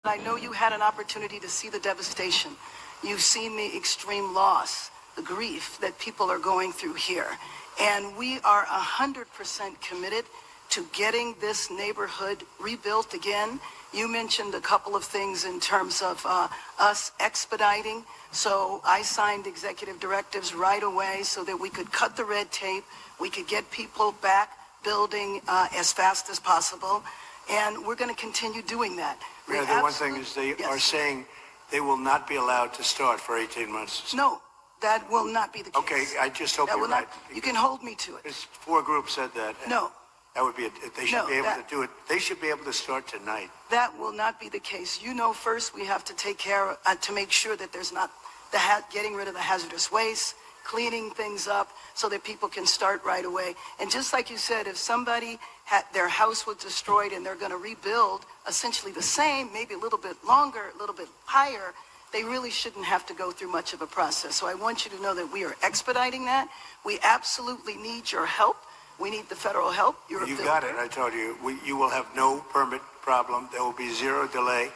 I know you had an opportunity to see the devastation. You've seen the extreme loss, the grief that people are going through here. And we are 100% committed to getting this neighborhood rebuilt again. You mentioned a couple of things in terms of us expediting. So I signed executive directives right away so that we could cut the red tape. We could get people back building as fast as possible. And we're going to continue doing that. Yeah, the one thing is they are saying they will not be allowed to start for 18 months. No, that will not be the case. Okay, I just hope you're right. You can hold me to it. There's 4 groups said that. No. That would be it. They should be able to do it. They should be able to start tonight. That will not be the case. You know, first we have to take care of, to make sure that there's not getting rid of the hazardous waste, cleaning things up so that people can start right away. And just like you said, if somebody had their house was destroyed and they're going to rebuild essentially the same, maybe a little bit longer, a little bit higher, they really shouldn't have to go through much of a process. So I want you to know that we are expediting that. We absolutely need your help. We need the federal help. You're You got it. I told you. You will have no permit problem. There will be 0 delay.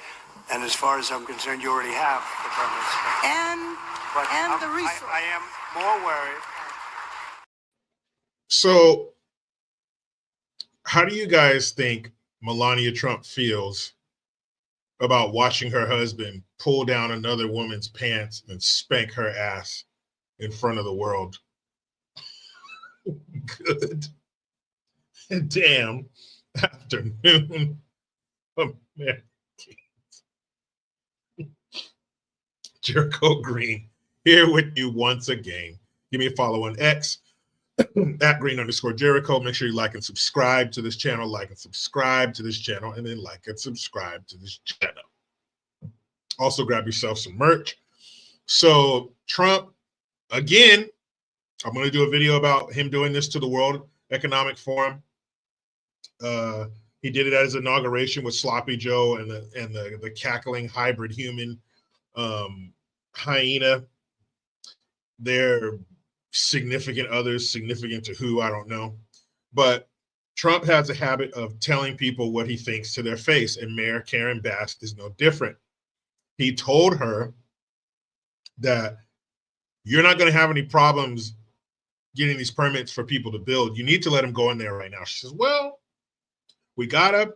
And as far as I'm concerned, you already have the permits. And the resource. I am more worried. So how do you guys think Melania Trump feels about watching her husband pull down another woman's pants and spank her ass in front of the world? Good damn afternoon, Americans. Jericho Green here with you once again. Give me a follow on X at @green_Jericho. Make sure you like and subscribe to this channel, and then like and subscribe to this channel. Also grab yourself some merch. So Trump, again, I'm going to do a video about him doing this to the World Economic Forum. He did it at his inauguration with Sloppy Joe and the cackling hybrid human hyena. They're significant others, significant to who, I don't know. But Trump has a habit of telling people what he thinks to their face, and Mayor Karen Bass is no different. He told her that you're not going to have any problems getting these permits for people to build. You need to let them go in there right now. She says, well, we got to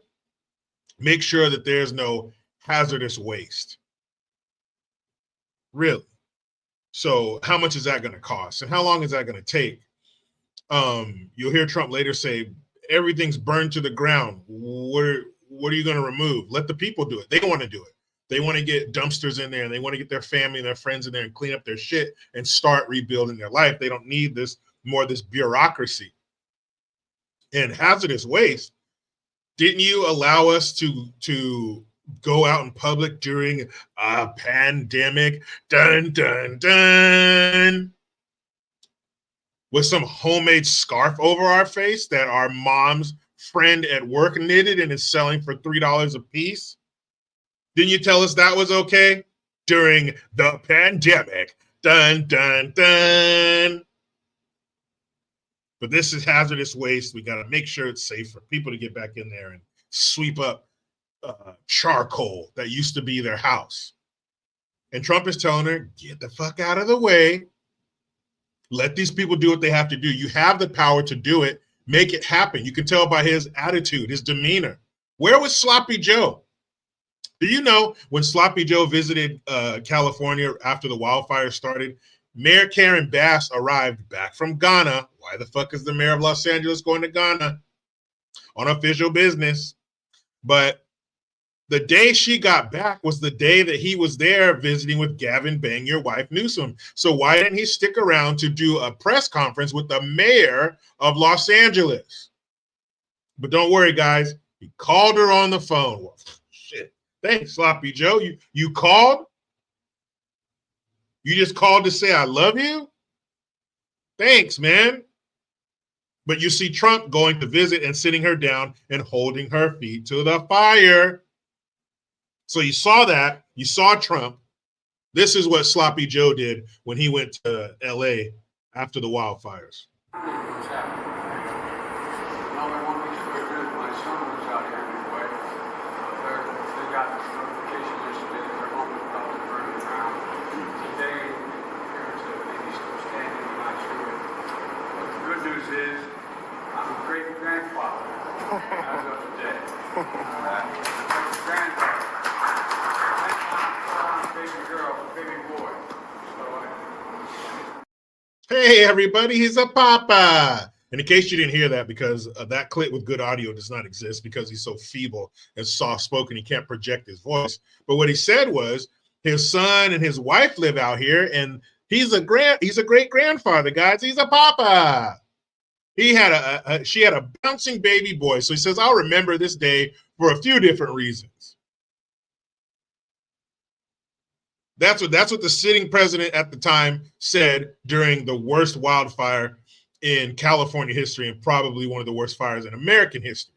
make sure that there's no hazardous waste. Really? So how much is that going to cost? And how long is that going to take? You'll hear Trump later say, everything's burned to the ground. What are you going to remove? Let the people do it. They want to do it. They want to get dumpsters in there, and they want to get their family and their friends in there and clean up their shit and start rebuilding their life. They don't need this bureaucracy. And hazardous waste, didn't you allow us to go out in public during a pandemic, dun, dun, dun, with some homemade scarf over our face that our mom's friend at work knitted and is selling for $3 a piece? Didn't you tell us that was okay during the pandemic? Dun, dun, dun. But this is hazardous waste. We got to make sure it's safe for people to get back in there and sweep up charcoal that used to be their house. And Trump is telling her, get the fuck out of the way. Let these people do what they have to do. You have the power to do it. Make it happen. You can tell by his attitude, his demeanor. Where was Sloppy Joe? Do you know when Sloppy Joe visited California after the wildfire started, Mayor Karen Bass arrived back from Ghana. Why the fuck is the mayor of Los Angeles going to Ghana? On official business. But the day she got back was the day that he was there visiting with Gavin Bang, your wife, Newsom. So why didn't he stick around to do a press conference with the mayor of Los Angeles? But don't worry, guys. He called her on the phone. Well, shit. Thanks, Sloppy Joe. You called? You just called to say I love you? Thanks, man. But you see Trump going to visit and sitting her down and holding her feet to the fire. So you saw that. You saw Trump. This is what Sloppy Joe did when he went to LA after the wildfires. is I'm a great-grandfather as of today. Great-granddaughter. And I'm baby girl, baby boy. So, Hey, everybody, he's a papa. And in case you didn't hear that, because that clip with good audio does not exist because he's so feeble and soft-spoken, he can't project his voice. But what he said was his son and his wife live out here, and he's a great-grandfather, guys. He's a papa. She had a bouncing baby boy. So he says, I'll remember this day for a few different reasons. That's what the sitting president at the time said during the worst wildfire in California history and probably one of the worst fires in American history.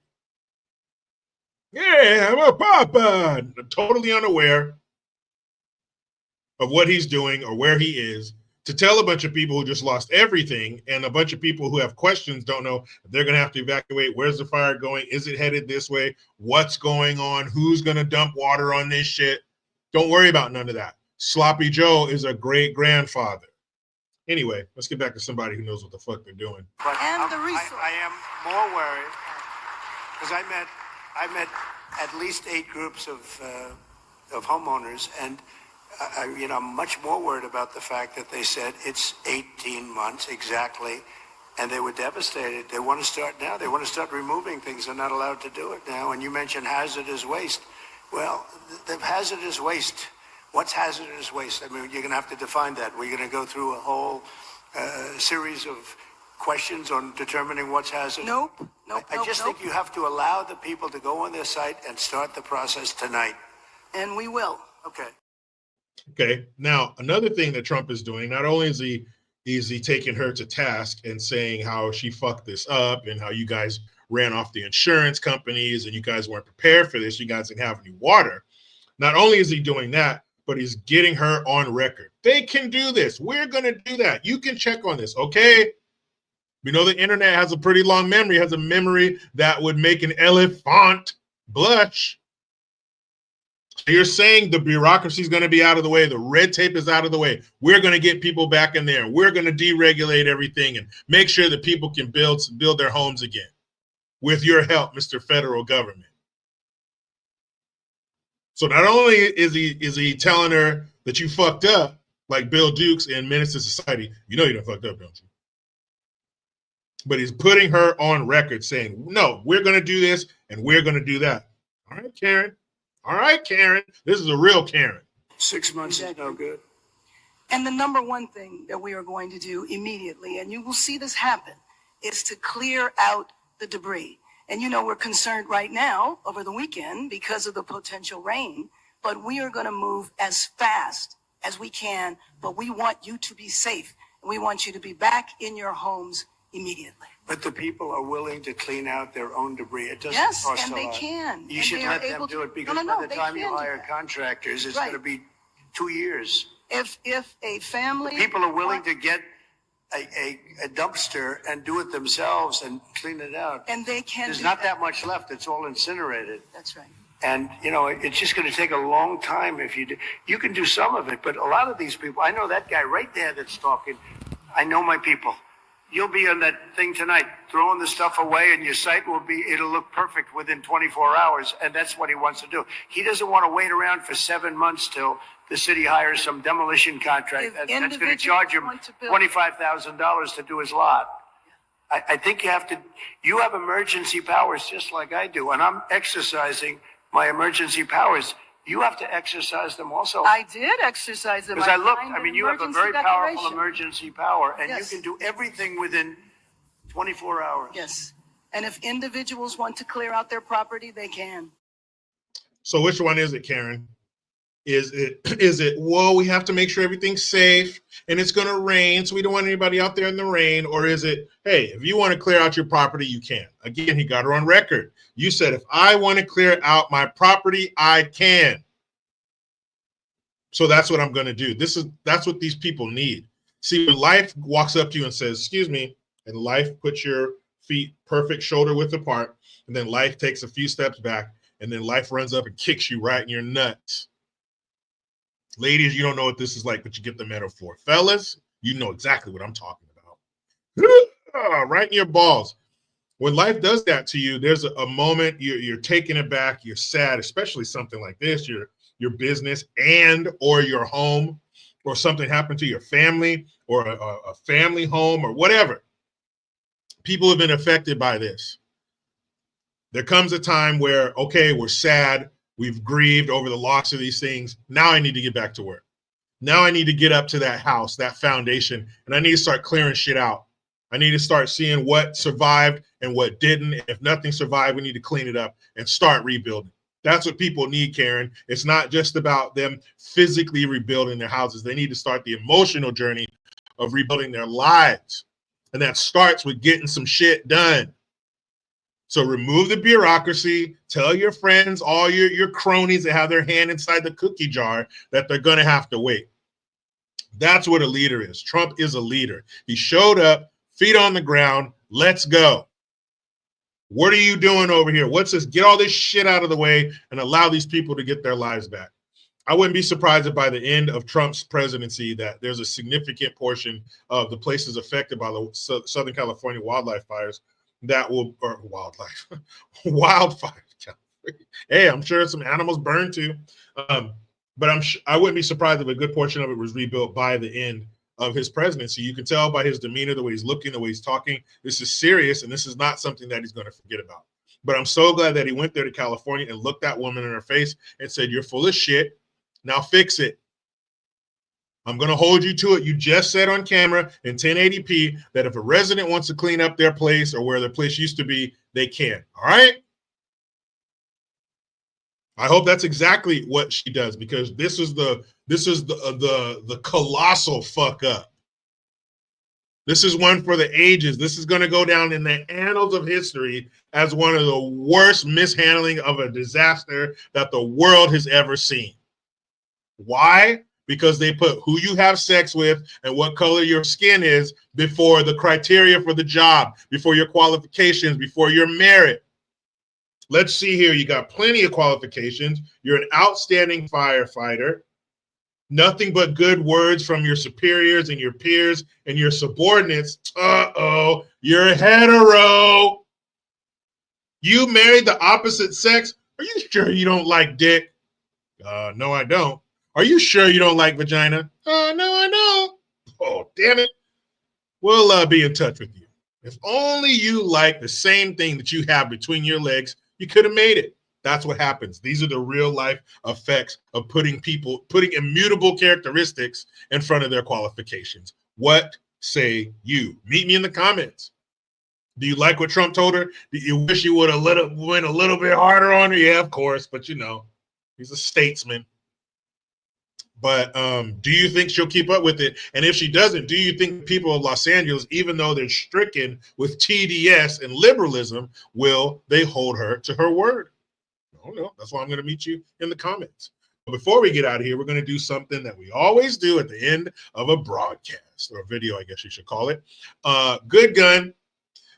Yeah, I'm a papa. Totally unaware of what he's doing or where he is, to tell a bunch of people who just lost everything and a bunch of people who have questions, don't know if they're going to have to evacuate. Where's the fire going? Is it headed this way? What's going on? Who's going to dump water on this shit? Don't worry about none of that. Sloppy Joe is a great-grandfather. Anyway, let's get back to somebody who knows what the fuck they're doing. But And the resource. I am more worried because I met at least 8 groups of homeowners, and I'm much more worried about the fact that they said it's 18 months exactly, and they were devastated. They want to start now. They want to start removing things. They're not allowed to do it now. And you mentioned hazardous waste. Well, the hazardous waste. What's hazardous waste? I mean, you're going to have to define that. We're going to go through a whole series of questions on determining what's hazardous. Nope. I just think you have to allow the people to go on their site and start the process tonight. And we will. Okay. Okay. Now, another thing that Trump is doing, not only is he taking her to task and saying how she fucked this up and how you guys ran off the insurance companies and you guys weren't prepared for this, you guys didn't have any water. Not only is he doing that, but he's getting her on record. They can do this. We're going to do that. You can check on this, okay? We know the internet has a pretty long memory, has a memory that would make an elephant blush. So you're saying the bureaucracy is going to be out of the way. The red tape is out of the way. We're going to get people back in there. We're going to deregulate everything and make sure that people can build their homes again with your help, Mr. Federal Government. So not only is he telling her that you fucked up, like Bill Dukes in Menace to Society, you know you done fucked up, don't you? But he's putting her on record saying, no, we're going to do this and we're going to do that. All right, Karen. All right, Karen. This is a real Karen. 6 months Exactly. is no good. And the number one thing that we are going to do immediately, and you will see this happen, is to clear out the debris. And we're concerned right now over the weekend because of the potential rain, but we are going to move as fast as we can, but we want you to be safe. And we want you to be back in your homes immediately. But the people are willing to clean out their own debris. It doesn't Yes, cost and a they lot. can. You And should they are let them able do to- it because No, by the they time you can do hire that. contractors, it's Right. going to be 2 years. If a family... People are willing to get a dumpster and do it themselves and clean it out. And they can There's do not that much left. It's all incinerated. That's right. And, it's just going to take a long time if you do. You can do some of it, but a lot of these people, I know that guy right there that's talking. I know my people. You'll be on that thing tonight, throwing the stuff away, and your site it'll look perfect within 24 hours. And that's what he wants to do. He doesn't want to wait around for 7 months till the city hires some demolition contract If that's going to individuals charge him want to build- $25,000 to do his lot. I think you have emergency powers just like I do, and I'm exercising my emergency powers. You have to exercise them also. I did exercise them. Because I looked, signed I an mean, you have a emergency very powerful declaration. emergency power, and Yes. you can do everything within 24 hours. Yes. And if individuals want to clear out their property, they can. So which one is it, Karen? Is it, whoa, we have to make sure everything's safe and it's going to rain, so we don't want anybody out there in the rain? Or is it, hey, if you want to clear out your property, you can? Again, he got her on record. You said, if I want to clear out my property, I can. So that's what I'm going to do. That's what these people need. See, when life walks up to you and says, excuse me, and life puts your feet perfect shoulder width apart, and then life takes a few steps back, and then life runs up and kicks you right in your nuts. Ladies, you don't know what this is like, but you get the metaphor. Fellas, you know exactly what I'm talking about. right in your balls. When life does that to you, there's a moment you're taken aback, you're sad, especially something like this, your business and or your home, or something happened to your family or a family home or whatever. People have been affected by this. There comes a time where, okay, we're sad, we've grieved over the loss of these things. Now I need to get back to work. Now I need to get up to that house, that foundation, and I need to start clearing shit out. I need to start seeing what survived and what didn't. And if nothing survived, we need to clean it up and start rebuilding. That's what people need, Karen. It's not just about them physically rebuilding their houses. They need to start the emotional journey of rebuilding their lives. And that starts with getting some shit done. So remove the bureaucracy. Tell your friends, all your cronies that have their hand inside the cookie jar, that they're going to have to wait. That's what a leader is. Trump is a leader. He showed up, feet on the ground. Let's go. What are you doing over here? What's this? Get all this shit out of the way and allow these people to get their lives back. I wouldn't be surprised if by the end of Trump's presidency that there's a significant portion of the places affected by the Southern California wildlife fires that will, or wildfire. Hey, I'm sure some animals burned too. But I wouldn't be surprised if a good portion of it was rebuilt by the end of his presidency. You can tell by his demeanor, the way he's looking, the way he's talking. This is serious, and this is not something that he's going to forget about. But I'm so glad that he went there to California and looked that woman in her face and said, "You're full of shit. Now fix it. I'm going to hold you to it. You just said on camera in 1080p that if a resident wants to clean up their place or where their place used to be, they can. All right?" I hope that's exactly what she does, because this is the colossal fuck up. This is one for the ages. This is going to go down in the annals of history as one of the worst mishandling of a disaster that the world has ever seen. Why? Because they put who you have sex with and what color your skin is before the criteria for the job, before your qualifications, before your merit. Let's see here. You got plenty of qualifications. You're an outstanding firefighter. Nothing but good words from your superiors and your peers and your subordinates. Uh-oh, you're hetero. You married the opposite sex. Are you sure you don't like dick? No, I don't. Are you sure you don't like vagina? No, I don't. Oh, damn it. We'll be in touch with you. If only you like the same thing that you have between your legs, you could have made it. That's what happens. These are the real life effects of putting immutable characteristics in front of their qualifications. What say you? Meet me in the comments. Do you like what Trump told her? Do you wish he would have went a little bit harder on her? Yeah, of course. But you know, he's a statesman. But do you think she'll keep up with it? And if she doesn't, do you think people of Los Angeles, even though they're stricken with TDS and liberalism, will they hold her to her word? No. That's why I'm going to meet you in the comments. But before we get out of here, we're going to do something that we always do at the end of a broadcast, or a video, I guess you should call it. Good Gun.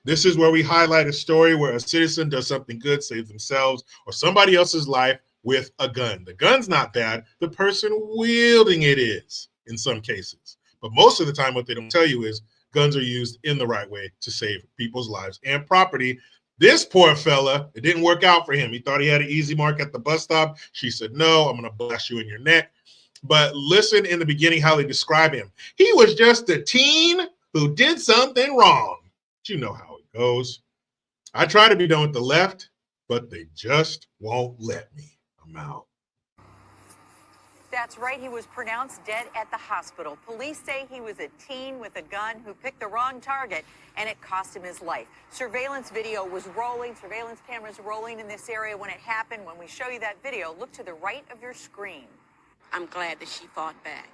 This is where we highlight a story where a citizen does something good, saves themselves or somebody else's life with a gun. The gun's not bad. The person wielding it is in some cases. But most of the time, what they don't tell you is guns are used in the right way to save people's lives and property. This poor fella, it didn't work out for him. He thought he had an easy mark at the bus stop. She said, "No, I'm going to blast you in your neck." But listen in the beginning how they describe him. He was just a teen who did something wrong. But you know how it goes. I try to be done with the left, but they just won't let me. I'm out. That's right. He was pronounced dead at the hospital. Police say he was a teen with a gun who picked the wrong target, and it cost him his life. Surveillance video was rolling. Surveillance cameras rolling in this area when it happened. When we show you that video, look to the right of your screen. I'm glad that she fought back,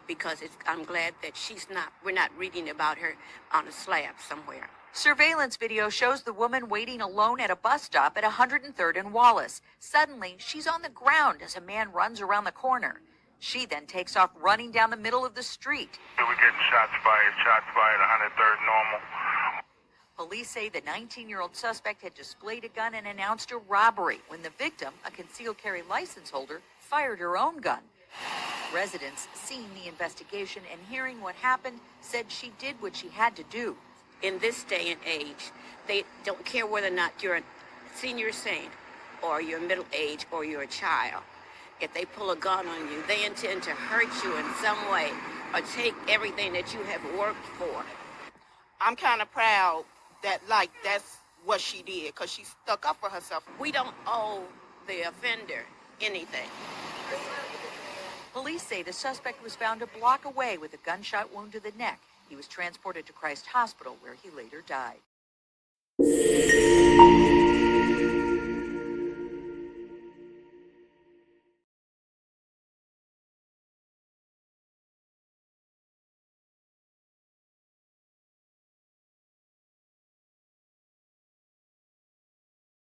because I'm glad that we're not reading about her on a slab somewhere. Surveillance video shows the woman waiting alone at a bus stop at 103rd and Wallace. Suddenly, she's on the ground as a man runs around the corner. She then takes off running down the middle of the street. We're getting shots fired at 103rd normal. Police say the 19-year-old suspect had displayed a gun and announced a robbery when the victim, a concealed carry license holder, fired her own gun. Residents seeing the investigation and hearing what happened said she did what she had to do. in this day and age, they don't care whether or not you're a senior saint or you're middle age or you're a child. If they pull a gun on you, they intend to hurt you in some way or take everything that you have worked for. I'm kind of proud that, like, that's what she did, because she stuck up for herself. We don't owe the offender anything. Police say the suspect was found a block away with a gunshot wound to the neck. He was transported to Christ Hospital, where he later died.